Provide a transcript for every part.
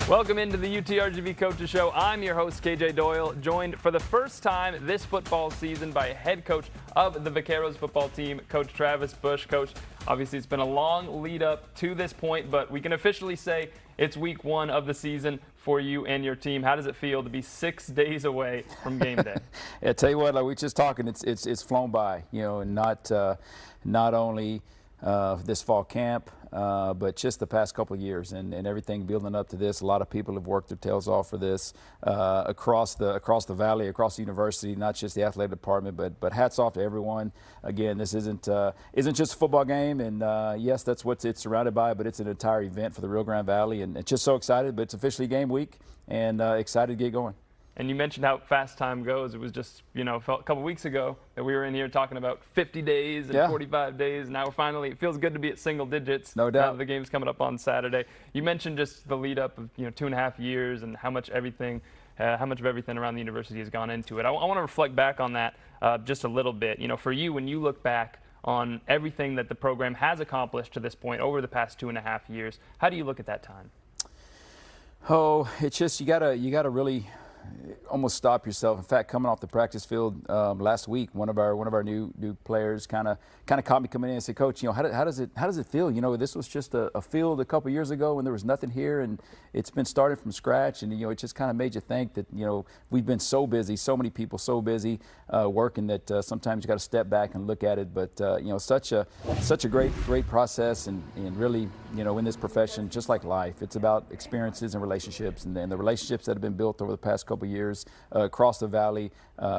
Welcome into the UTRGV Coaches Show. I'm your host, KJ Doyle, joined for the first time this football season by head coach of the Vaqueros football team, Coach Travis Bush. Coach, obviously it's been a long lead up to this point, but we can officially say it's week one of the season for you and your team. How does it feel to be 6 days away from game day? Yeah, tell you what, like we just talking, it's flown by, you know, and not only this fall camp, but just the past couple of years and everything building up to this. A lot of people have worked their tails off for this across the valley, across the university, not just the athletic department, but hats off to everyone. Again, this isn't just a football game, and yes, that's what it's surrounded by, but it's an entire event for the Rio Grande Valley, and just so excited. But it's officially game week, and excited to get going. And you mentioned how fast time goes. It was just, you know, a couple weeks ago that we were in here talking about 50 days and 45 days. Now we're finally, it feels good to be at single digits. No doubt. Now that the game's coming up on Saturday. You mentioned just the lead up of, 2.5 years and how much of everything around the university has gone into it. I want to reflect back on that just a little bit. You know, for you, when you look back on everything that the program has accomplished to this point over the past 2.5 years, how do you look at that time? Oh, it's just you gotta really almost stop yourself. In fact, coming off the practice field last week, one of our new players kind of caught me coming in and said, "Coach, how does it feel? You know, this was just a field a couple years ago when there was nothing here, and it's been started from scratch, and it just kind of made you think that we've been so busy, so many people so busy working that sometimes you got to step back and look at it. But such a great process, and really in this profession, just like life, it's about experiences and relationships, and the relationships that have been built over the past couple of years across the valley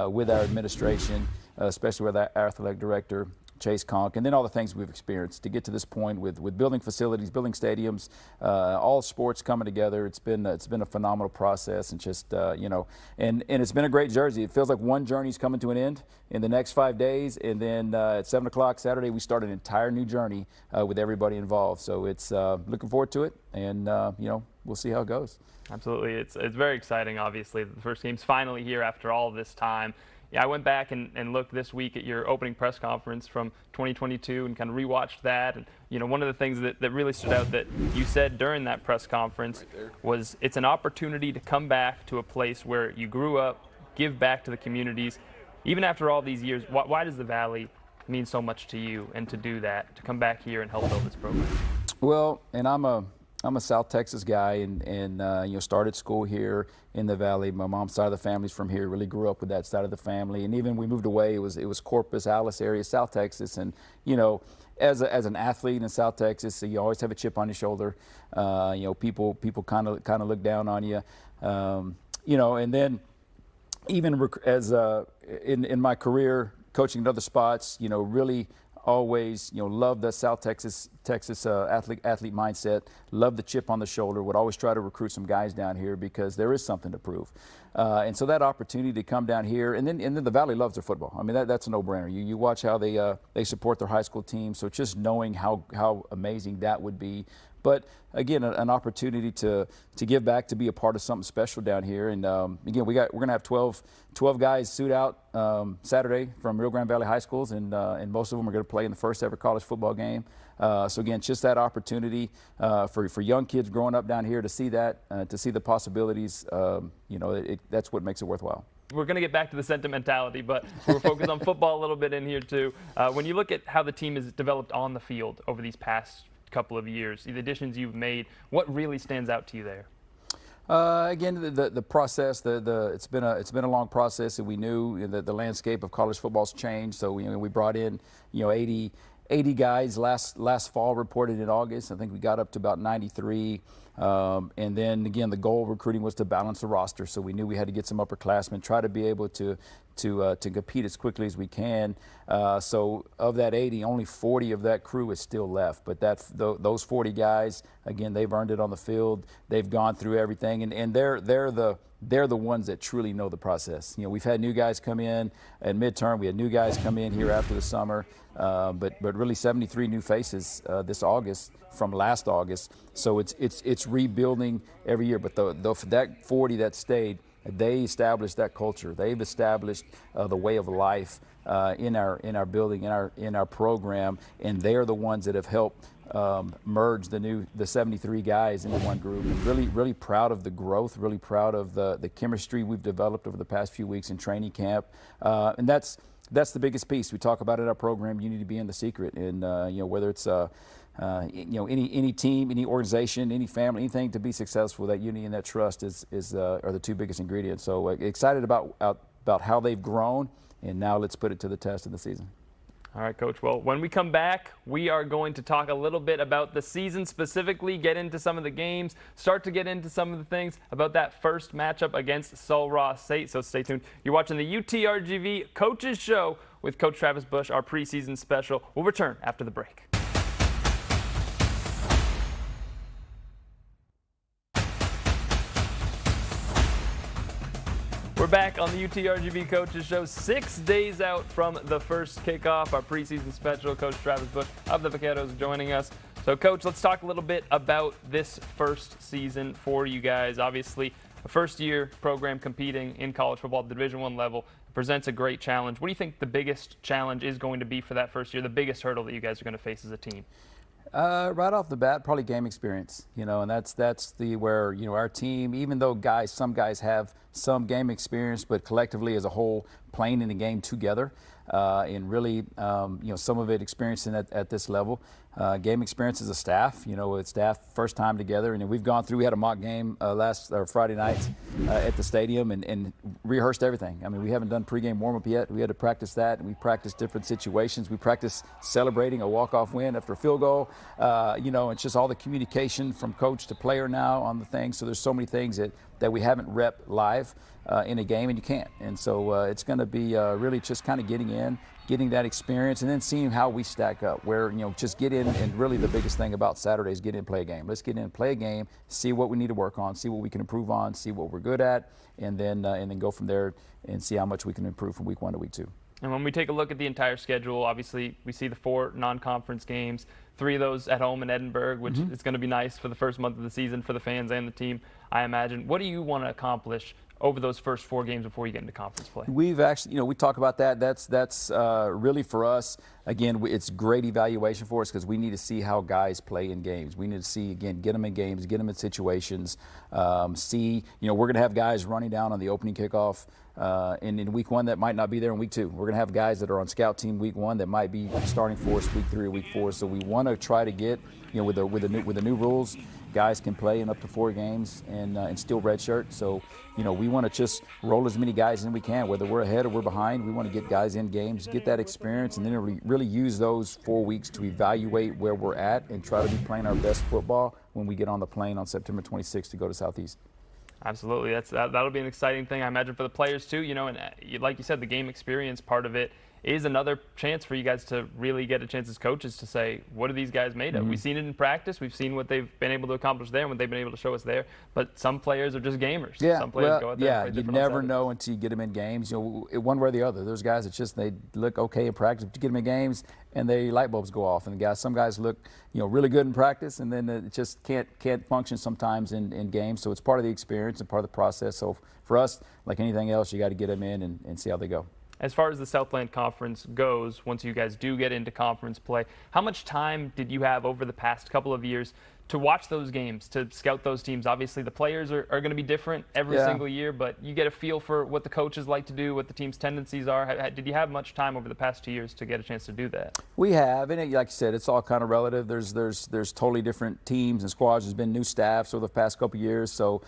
with our administration, especially with our athletic director, Chase Conk, and then all the things we've experienced to get to this point with building facilities, building stadiums, all sports coming together. It's been a phenomenal process, and just and it's been a great journey. It feels like one journey's coming to an end in the next 5 days, and then at 7 o'clock Saturday we start an entire new journey with everybody involved. So it's looking forward to it, and we'll see how it goes. Absolutely, it's very exciting. Obviously, the first game's finally here after all this time. Yeah, I went back and looked this week at your opening press conference from 2022 and kind of rewatched that. And one of the things that really stood out that you said during that press conference was it's an opportunity to come back to a place where you grew up, give back to the communities. Even after all these years, why does the Valley mean so much to you, and to do that, to come back here and help build this program? Well, and I'm a South Texas guy, and started school here in the Valley. My mom's side of the family's from here. Really grew up with that side of the family, and even we moved away. It was Corpus, Alice area, South Texas, and as an athlete in South Texas, you always have a chip on your shoulder. People kind of look down on you, and then even as in my career coaching in other spots, really always love the South Texas athlete mindset, love the chip on the shoulder, would always try to recruit some guys down here because there is something to prove, and so that opportunity to come down here, and then the Valley loves their football. I mean, that's a no-brainer. You watch how they support their high school team, so just knowing how amazing that would be. But again, an opportunity to give back, to be a part of something special down here. And again, we're going to have 12 guys suit out Saturday from Rio Grande Valley high schools, and most of them are going to play in the first ever college football game. So again, just that opportunity for young kids growing up down here to see that, to see the possibilities. That's what makes it worthwhile. We're going to get back to the sentimentality, but we're focused on football a little bit in here too. When you look at how the team has developed on the field over these past couple of years, the additions you've made, what really stands out to you there? Again, the process. It's been a long process, and we knew that the landscape of college football's changed. So we brought in 80 guys last fall, reported in August. I think we got up to about 93. And then again, the goal of recruiting was to balance the roster. So we knew we had to get some upperclassmen, try to be able to compete as quickly as we can. So of that 80, only 40 of that crew is still left. But those 40 guys, again, they've earned it on the field. They've gone through everything, and they're the ones that truly know the process. We've had new guys come in at midterm. We had new guys come in here after the summer. But really 73 new faces this August from last August. So it's rebuilding every year. But that 40 that stayed, they established that culture. They've established the way of life in our building, in our program, and they're the ones that have helped merge the 73 guys into one group. And really proud of the growth, really proud of the chemistry we've developed over the past few weeks in training camp. And that's the biggest piece. We talk about it in our program, unity being the secret. And, whether it's any team, any organization, any family, anything to be successful, that unity and that trust are the two biggest ingredients. So excited about how they've grown, and now let's put it to the test of the season. All right, Coach. Well, when we come back, we are going to talk a little bit about the season specifically, get into some of the games, start to get into some of the things about that first matchup against Sul Ross State. So stay tuned. You're watching the UTRGV Coaches Show with Coach Travis Bush, our preseason special. We'll return after the break. We're back on the UTRGV Coaches Show, 6 days out from the first kickoff. Our preseason special, Coach Travis Bush of the Vaqueros joining us. So, Coach, let's talk a little bit about this first season for you guys. Obviously, a first-year program competing in college football at the Division I level presents a great challenge. What do you think the biggest challenge is going to be for that first year, the biggest hurdle that you guys are going to face as a team? Right off the bat, probably game experience, and that's where our team, even though some guys have some game experience, but collectively as a whole playing in the game together, and really, some of it experiencing at this level. Game experience as a staff, it's staff first time together, and we've gone through. We had a mock game last Friday night at the stadium and rehearsed everything. I mean, we haven't done pregame warm-up yet. We had to practice that, and we practiced different situations. We practiced celebrating a walk-off win after a field goal. It's just all the communication from coach to player now on the thing. So there's so many things that we haven't rep live in a game, and you can't. And so it's going to be really just kind of getting that experience, and then seeing how we stack up, where, just get in, and really the biggest thing about Saturday is get in and play a game. Let's get in and play a game, see what we need to work on, see what we can improve on, see what we're good at, and then go from there and see how much we can improve from week 1 to week 2. And when we take a look at the entire schedule, obviously we see the 4 non-conference games, 3 of those at home in Edinburgh, which is going to be nice for the first month of the season for the fans and the team, I imagine. What do you want to accomplish over those first 4 games before you get into conference play? We've actually, we talk about that. That's really for us. Again, it's great evaluation for us because we need to see how guys play in games. We need to see, again, get them in games, get them in situations. We're going to have guys running down on the opening kickoff in week 1 that might not be there in week 2. We're going to have guys that are on scout team week 1 that might be starting for us week 3 or week 4. So we want to try to get, with the new rules, guys can play in up to 4 games and still redshirt. So, we want to just roll as many guys in we can, whether we're ahead or we're behind. We want to get guys in games, get that experience, and then really use those 4 weeks to evaluate where we're at and try to be playing our best football when we get on the plane on September 26th to go to Southeast. Absolutely. That'll be an exciting thing, I imagine, for the players too. And like you said, the game experience part of it is another chance for you guys to really get a chance as coaches to say, what are these guys made of? We've seen it in practice. We've seen what they've been able to accomplish there and what they've been able to show us there. But some players are just gamers. Yeah, some players go out there and play you never know until you get them in games. One way or the other. There's guys that they look okay in practice, but you get them in games and the light bulbs go off. And some guys look really good in practice, and then it just can't function sometimes in games. So it's part of the experience and part of the process. So for us, like anything else, you got to get them in and see how they go. As far as the Southland Conference goes, once you guys do get into conference play, how much time did you have over the past couple of years to watch those games, to scout those teams? Obviously, the players are going to be different every single year, but you get a feel for what the coaches like to do, what the team's tendencies are. Did you have much time over the past 2 years to get a chance to do that? We have, and like you said, it's all kind of relative. There's totally different teams and squads. There's been new staffs over the past couple of years, so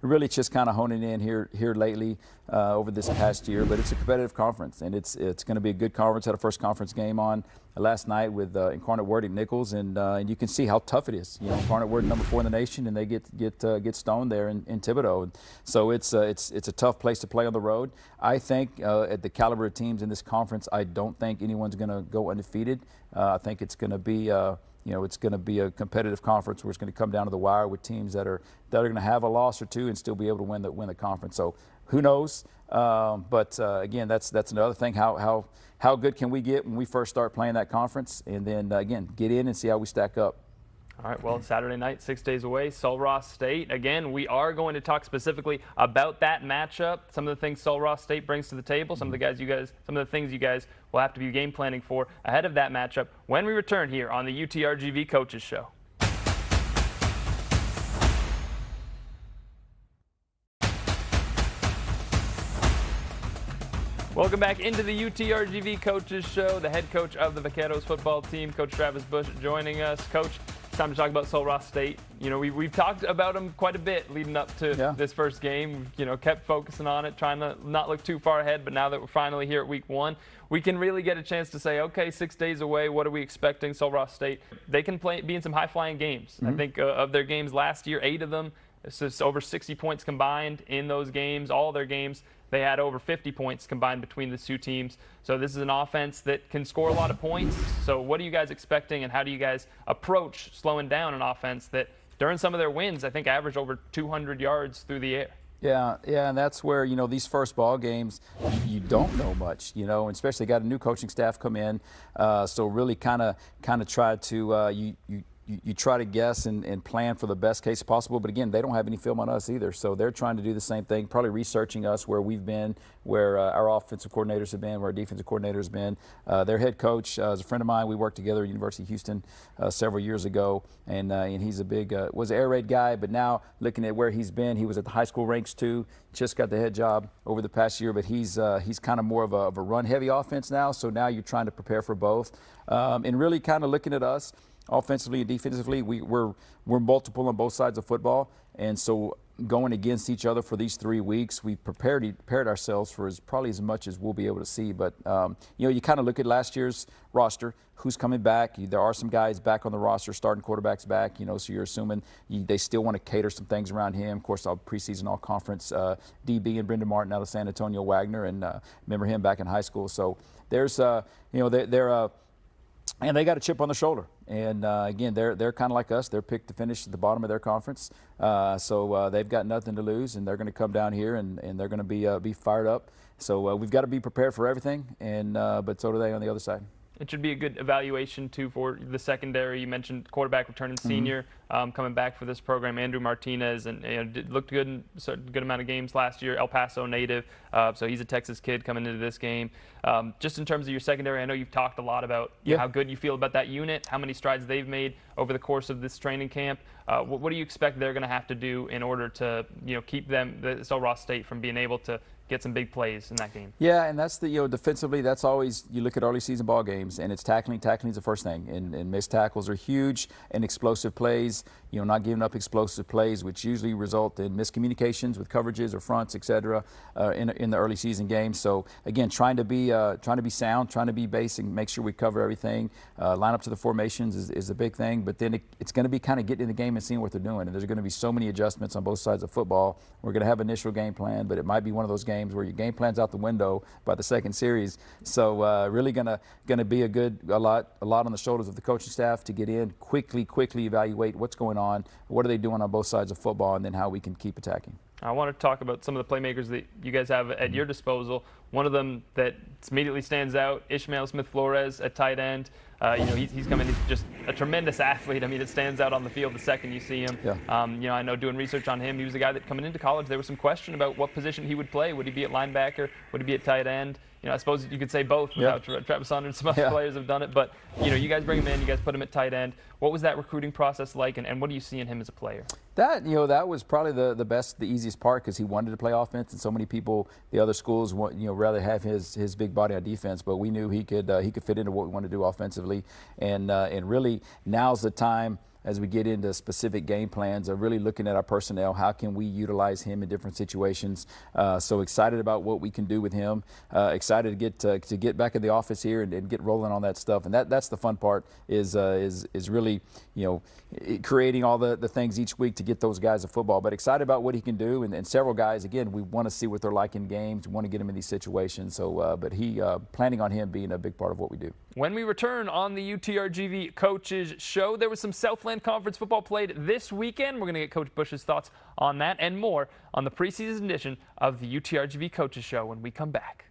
really just kind of honing in here lately over this past year. But it's a competitive conference, and it's going to be a good conference. Had a first conference game on last night with Incarnate Word at Nichols, and you can see how tough it is. Incarnate Word number 4 in the nation, and they get stoned there in Thibodaux. And so it's a tough place to play on the road. I think at the caliber of teams in this conference, I don't think anyone's going to go undefeated. I think it's going to be it's going to be a competitive conference where it's going to come down to the wire with teams that are going to have a loss or two and still be able to win the conference. So who knows? But again, that's another thing. How good can we get when we first start playing that conference, and then again get in and see how we stack up. All right, well, Saturday night, 6 days away, Sul Ross State. Again, we are going to talk specifically about that matchup, some of the things Sul Ross State brings to the table, some of the things you guys will have to be game planning for ahead of that matchup when we return here on the UTRGV Coaches Show. Welcome back into the UTRGV Coaches Show. The head coach of the Vaqueros football team, Coach Travis Bush, joining us. Coach, it's time to talk about Sul Ross State. You know, we've talked about them quite a bit leading up to this first game. We've, kept focusing on it, trying to not look too far ahead. But now that we're finally here at week 1, we can really get a chance to say, okay, 6 days away, what are we expecting? Sul Ross State, they can be in some high-flying games. I think of their games last year, 8 of them, it's just over 60 points combined in those games. All their games, they had over 50 points combined between the two teams. So this is an offense that can score a lot of points. So what are you guys expecting, and how do you guys approach slowing down an offense that during some of their wins, I think, averaged over 200 yards through the air? Yeah, and that's where, these first ball games, you don't know much, and especially got a new coaching staff come in. So really kind of try to, you try to guess and plan for the best case possible. But again, they don't have any film on us either. So they're trying to do the same thing, probably researching us, where we've been, where our offensive coordinators have been, where our defensive coordinator has been. Their head coach is a friend of mine. We worked together at University of Houston several years ago. And he's a big, was an air raid guy, but now looking at where he's been, he was at the high school ranks too, just got the head job over the past year, but he's kind of more of a run-heavy offense now. So now you're trying to prepare for both. And really kind of looking at us, offensively and defensively, we're multiple on both sides of football, and so going against each other for these 3 weeks, we prepared ourselves for probably as much as we'll be able to see. But you kind of look at last year's roster, who's coming back. There are some guys back on the roster, starting quarterbacks back. So you're assuming they still want to cater some things around him. Of course, all preseason, all conference DB and Brendan Martin out of San Antonio, Wagner, and remember him back in high school. So there's and they got a chip on the shoulder. And again, they're kind of like us. They're picked to finish at the bottom of their conference. So they've got nothing to lose, and they're going to come down here and they're going to be fired up. So we've got to be prepared for everything, and but so do they on the other side. It should be a good evaluation, too, for the secondary. You mentioned quarterback returning senior coming back for this program, Andrew Martinez, and looked good in a good amount of games last year, El Paso native. So he's a Texas kid coming into this game. Just in terms of your secondary, I know you've talked a lot about how good you feel about that unit, how many strides they've made over the course of this training camp. What do you expect they're going to have to do in order to keep the Sul Ross State from being able to get some big plays in that game? Yeah, and that's the defensively, that's always, you look at early season ball games, and it's tackling. Tackling is the first thing, and missed tackles are huge, and explosive plays, not giving up explosive plays, which usually result in miscommunications with coverages or fronts, etc. In the early season games. So again, trying to be sound, trying to be basic, make sure we cover everything. Line up to the formations is a big thing, but then it's going to be kind of getting in the game and seeing what they're doing. And there's going to be so many adjustments on both sides of football. We're going to have initial game plan, but it might be one of those games where your game plan's out the window by the second series. So really gonna be a lot on the shoulders of the coaching staff to get in, quickly evaluate what's going on, what are they doing on both sides of football, and then how we can keep attacking. I want to talk about some of the playmakers that you guys have at your disposal. One of them that immediately stands out, Ishmael Smith-Flores at tight end. He's coming. He's just a tremendous athlete. I mean, it stands out on the field the second you see him. Yeah. I know doing research on him, he was a guy that coming into college, there was some question about what position he would play. Would he be at linebacker? Would he be at tight end? I suppose you could say both without Travis Saunders. Some other players have done it. But, you guys bring him in. You guys put him at tight end. What was that recruiting process like, and what do you see in him as a player? That was probably the best, the easiest part, because he wanted to play offense, and so many people, the other schools, rather have his big body on defense. But we knew he could fit into what we want to do offensively, and really now's the time, as we get into specific game plans, of really looking at our personnel. How can we utilize him in different situations? So excited about what we can do with him. Excited to get back in the office here and get rolling on that stuff. And that's the fun part is really creating all the things each week to get those guys a football. But excited about what he can do. And several guys, again, we want to see what they're like in games. We want to get them in these situations. So, but planning on him being a big part of what we do. When we return on the UTRGV Coaches Show, there was some Southland Conference football played this weekend. We're going to get Coach Bush's thoughts on that and more on the preseason edition of the UTRGV Coaches Show when we come back.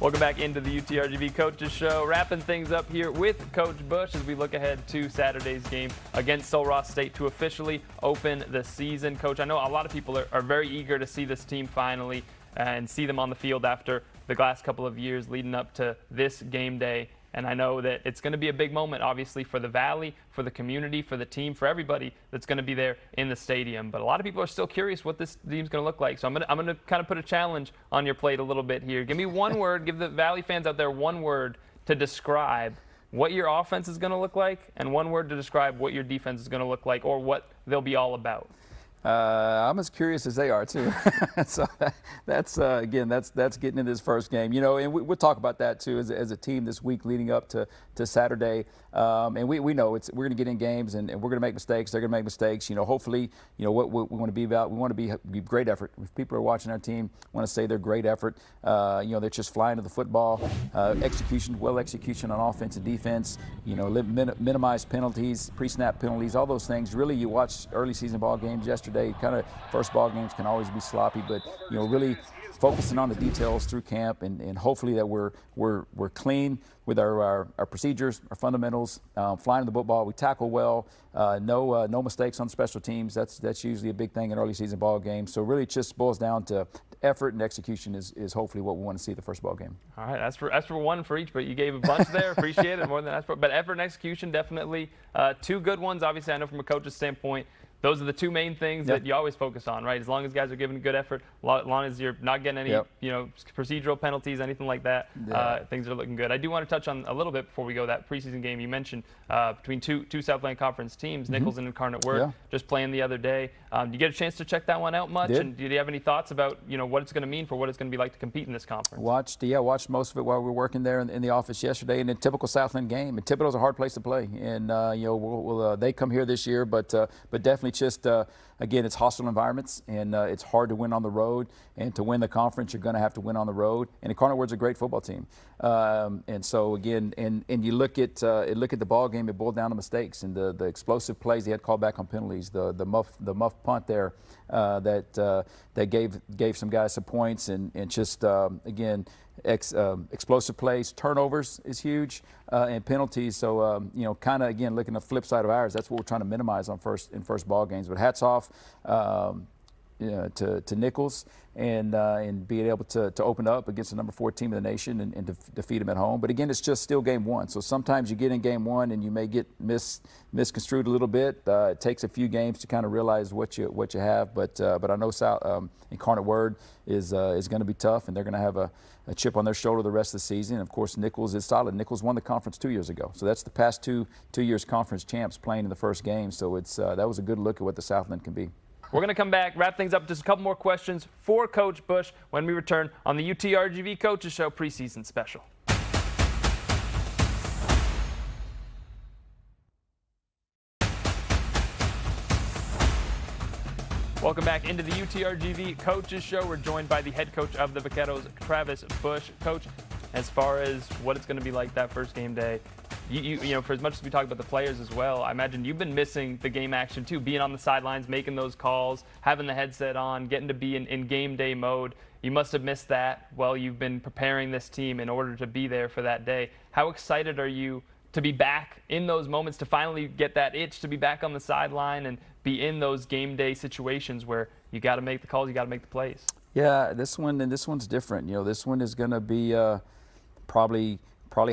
Welcome back into the UTRGV Coaches Show. Wrapping things up here with Coach Bush as we look ahead to Saturday's game against Sul Ross State to officially open the season. Coach, I know a lot of people are very eager to see this team finally and see them on the field after the last couple of years leading up to this game day. And I know that it's going to be a big moment, obviously, for the Valley, for the community, for the team, for everybody that's going to be there in the stadium. But a lot of people are still curious what this team's going to look like. So I'm going to kind of put a challenge on your plate a little bit here. Give me one word, give the Valley fans out there one word to describe what your offense is going to look like, and one word to describe what your defense is going to look like or what they'll be all about. I'm as curious as they are too. So that's again, that's getting into this first game, you know, and we'll talk about that too as a team this week leading up to Saturday. And we know we're going to get in games and we're going to make mistakes. They're going to make mistakes. You know, hopefully, you know what we want to be about. We want to be great effort. If people are watching our team, want to say they're great effort. You know, they're just flying to the football. Execution on offense and defense. You know, minimize penalties, pre-snap penalties, all those things. Really, you watch early season ball games yesterday. Kind of first ball games can always be sloppy, but you know, really focusing on the details through camp and hopefully that we're clean with our procedures, our fundamentals, flying the football. We tackle well, no mistakes on special teams. That's usually a big thing in early season ball games. So really, it just boils down to effort and execution is hopefully what we want to see the first ball game. All right, that's for one for each, but you gave a bunch there. Appreciate it, more than that's for. But effort and execution, definitely two good ones. Obviously, I know from a coach's standpoint, those are the two main things that you always focus on, right? As long as guys are giving good effort, as long as you're not getting any, you know, procedural penalties, anything like that, things are looking good. I do want to touch on a little bit before we go that preseason game you mentioned between two Southland Conference teams, Nichols and Incarnate Word, just playing the other day. Did you get a chance to check that one out much? And did you have any thoughts about, you know, what it's going to mean for what it's going to be like to compete in this conference? Watched most of it while we were working there in the office yesterday. And a typical Southland game. And Thibodeau's a hard place to play. And you know, they come here this year, but definitely just. Again, it's hostile environments, and it's hard to win on the road. And to win the conference, you're going to have to win on the road. And Incarnate Word's a great football team. And so again, and you look at the ball game, it boiled down to mistakes and the explosive plays they had called back on penalties, the muff punt there that gave some guys some points, and just again. Explosive plays, turnovers is huge, and penalties. So you know, kind of again looking at the flip side of ours. That's what we're trying to minimize on first ball games. But hats off you know, to Nichols and being able to open up against the number 4 team in the nation and defeat them at home. But again, it's just still game one. So sometimes you get in game one and you may get misconstrued a little bit. It takes a few games to kind of realize what you have. But I know Incarnate Word is going to be tough, and they're going to have a chip on their shoulder the rest of the season. And of course, Nichols is solid. Nichols won the conference 2 years ago. So that's the past two years conference champs playing in the first game. So it's that was a good look at what the Southland can be. We're going to come back, wrap things up, just a couple more questions for Coach Bush when we return on the UTRGV Coaches Show preseason special. Welcome back into the UTRGV Coaches Show. We're joined by the head coach of the Vaqueros, Travis Bush. Coach, as far as what it's going to be like that first game day, you know, for as much as we talk about the players as well, I imagine you've been missing the game action too, being on the sidelines, making those calls, having the headset on, getting to be in game day mode. You must have missed that while you've been preparing this team in order to be there for that day. How excited are you to be back in those moments, to finally get that itch to be back on the sideline and be in those game day situations where you got to make the calls, you got to make the plays? Yeah, this one's different. You know, this one is going to be probably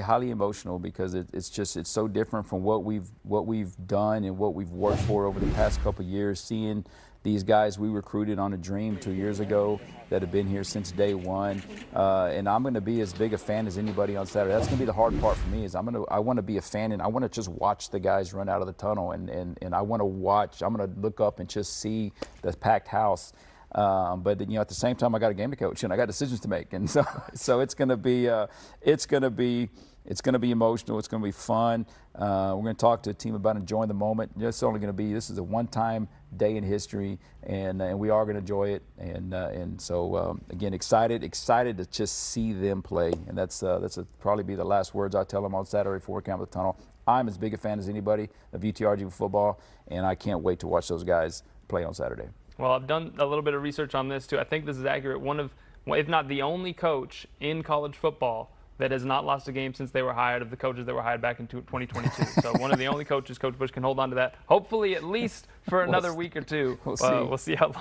highly emotional because it's so different from what we've done and what we've worked for over the past couple of years. Seeing these guys we recruited on a dream 2 years ago that have been here since day one, and I'm going to be as big a fan as anybody on Saturday. That's going to be the hard part for me. Is I want to be a fan, and I want to just watch the guys run out of the tunnel, and I want to watch. I'm going to look up and just see the packed house. But you know, at the same time, I got a game to coach and I got decisions to make, and so it's going to be emotional. It's going to be fun. We're going to talk to the team about enjoying the moment. This is a one-time day in history, and we are going to enjoy it. And so again, excited to just see them play, and that's probably be the last words I tell them on Saturday before we come out of the tunnel. I'm as big a fan as anybody of UTRGV football, and I can't wait to watch those guys play on Saturday. Well, I've done a little bit of research on this too. I think this is accurate. One of if not the only coach in college football that has not lost a game since they were hired, of the coaches that were hired back in 2022. So one of the only coaches, Coach Bush, can hold on to that. Hopefully at least for another week or two. We'll see how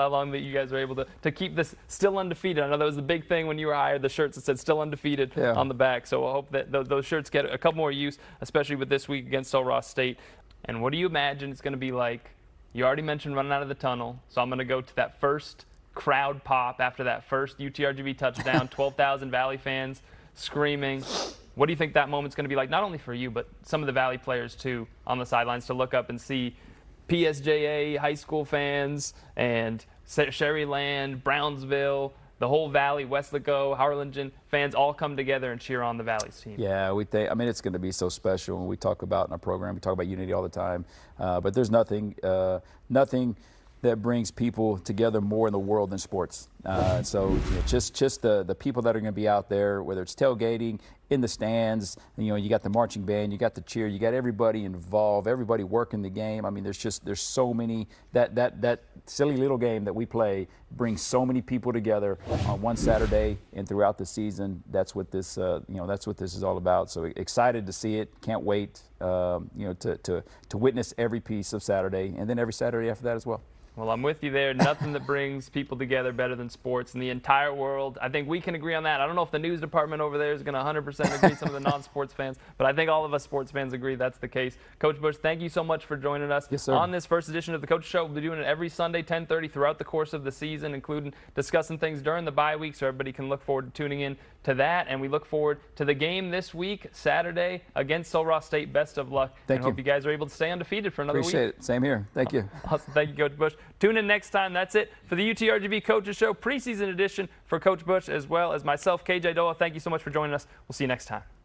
long that you guys are able to keep this still undefeated. I know that was the big thing when you were hired, the shirts that said still undefeated on the back. So I hope that those shirts get a couple more use, especially with this week against Sul Ross State. And what do you imagine it's going to be like? You already mentioned running out of the tunnel, so I'm going to go to that first crowd pop after that first UTRGV touchdown, 12,000 Valley fans screaming. What do you think that moment's going to be like, not only for you, but some of the Valley players too on the sidelines, to look up and see PSJA high school fans and Sherryland, Brownsville, the whole Valley, Westlaco, Harlingen fans all come together and cheer on the Valley's team? Yeah, I mean, it's going to be so special. When we talk about in our program, we talk about unity all the time, but there's nothing that brings people together more in the world than sports. So just the people that are going to be out there, whether it's tailgating, in the stands, you got the marching band, you got the cheer, you got everybody involved, everybody working the game. I mean, there's so many, that silly little game that we play brings so many people together on one Saturday and throughout the season. That's what this that's what this is all about. So excited to see it. Can't wait to witness every piece of Saturday, and then every Saturday after that as well. Well, I'm with you there. Nothing that brings people together better than sports in the entire world. I think we can agree on that. I don't know if the news department over there is going to 100% agree, some of the non-sports fans, but I think all of us sports fans agree that's the case. Coach Bush, thank you so much for joining us on this first edition of the Coach Show. We'll be doing it every Sunday, 10:30 throughout the course of the season, including discussing things during the bye week, so everybody can look forward to tuning in to that. And we look forward to the game this week, Saturday, against Sul Ross State. Best of luck. Thank you. Hope you guys are able to stay undefeated for another week. Appreciate it. Same here. Thank you. Awesome. Thank you, Coach Bush. Tune in next time. That's it for the UTRGV Coaches Show preseason edition for Coach Bush, as well as myself, KJ Doyle. Thank you so much for joining us. We'll see you next time.